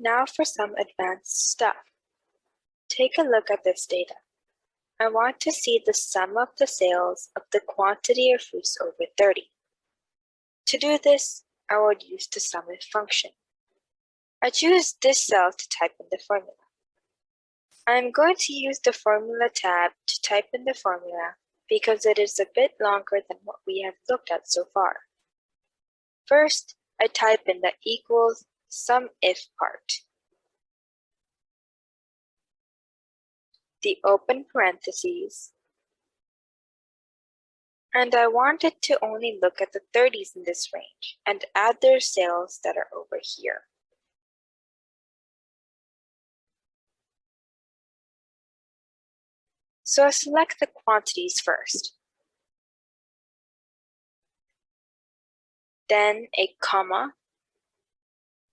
Now for some advanced stuff. Take a look at this data. I want to see the sum of the sales of the quantity of fruits over 30. To do this, I would use the SUMIF function. I choose this cell to type in the formula. I'm going to use the Formula tab to type in the formula because it is a bit longer than what we have looked at so far. First, I type in the equals SUMIF part. The open parentheses, and I wanted to only look at the 30s in this range and add their sales that are over here. So I select the quantities first, then a comma,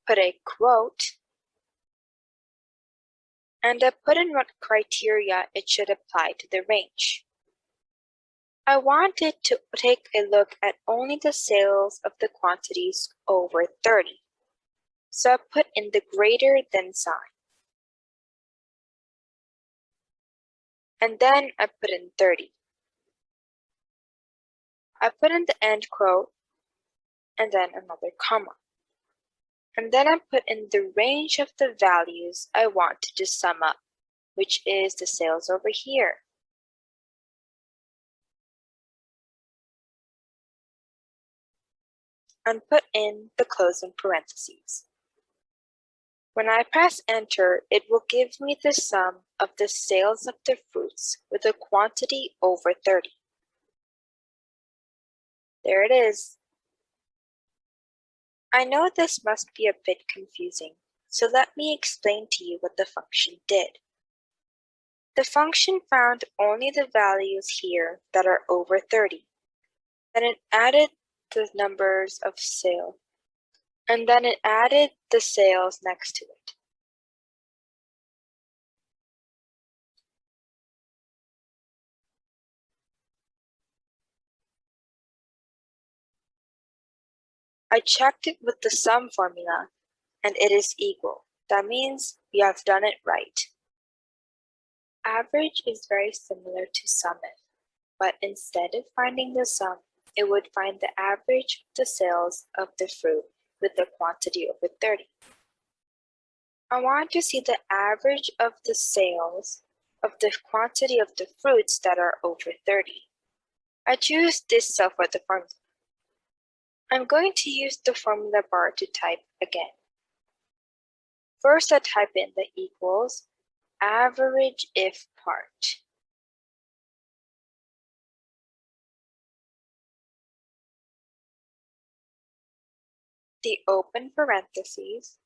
put a quote, and I put in what criteria it should apply to the range. I wanted to take a look at only the sales of the quantities over 30. So I put in the greater than sign. And then I put in 30. I put in the end quote and then another comma. And then I put in the range of the values I wanted to sum up, which is the sales over here. And put in the closing parentheses. When I press enter, it will give me the sum of the sales of the fruits with a quantity over 30. There it is. I know this must be a bit confusing, so let me explain to you what the function did. The function found only the values here that are over 30. Then it added the numbers of sale, and then it added the sales next to it. I checked it with the sum formula, and it is equal. That means we have done it right. Average is very similar to SUMIF, but instead of finding the sum, it would find the average of the sales of the fruit with the quantity over 30. I want to see the average of the sales of the quantity of the fruits that are over 30. I choose this cell for the formula. I'm going to use the formula bar to type again. First, I type in the equals average if part. The open parentheses,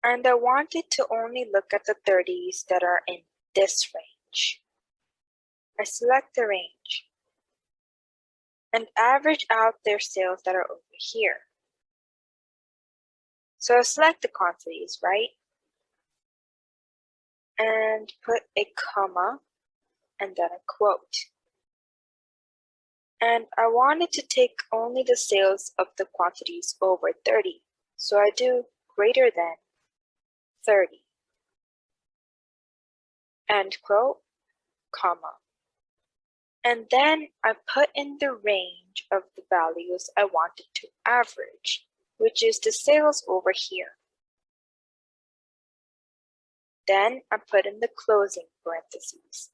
and I wanted to only look at the 30s that are in this range. I select the range and average out their sales that are over here. So I select the quantities, right? And put a comma and then a quote. And I wanted to take only the sales of the quantities over 30. So I do greater than 30. End quote, comma. And then I put in the range of the values I wanted to average, which is the sales over here. Then I put in the closing parentheses.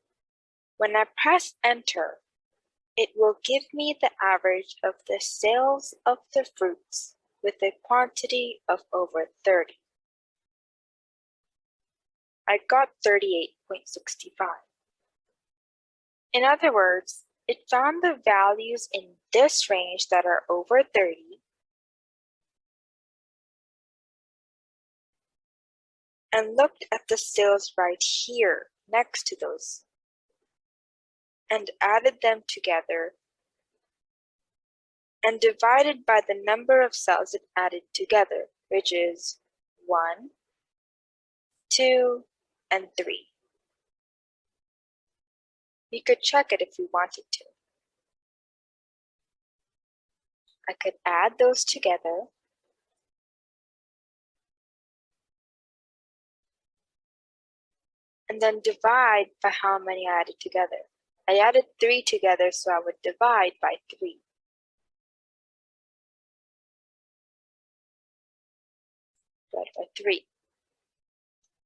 When I press enter, it will give me the average of the sales of the fruits with a quantity of over 30. I got 38.65. In other words, it found the values in this range that are over 30 and looked at the sales right here next to those and added them together and divided by the number of cells it added together, which is 1, 2, and 3. We could check it if we wanted to. I could add those together and then divide by how many I added together. I added 3 together, so I would divide by 3. Divide by 3.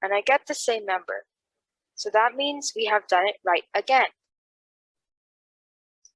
And I get the same number. So that means we have done it right again.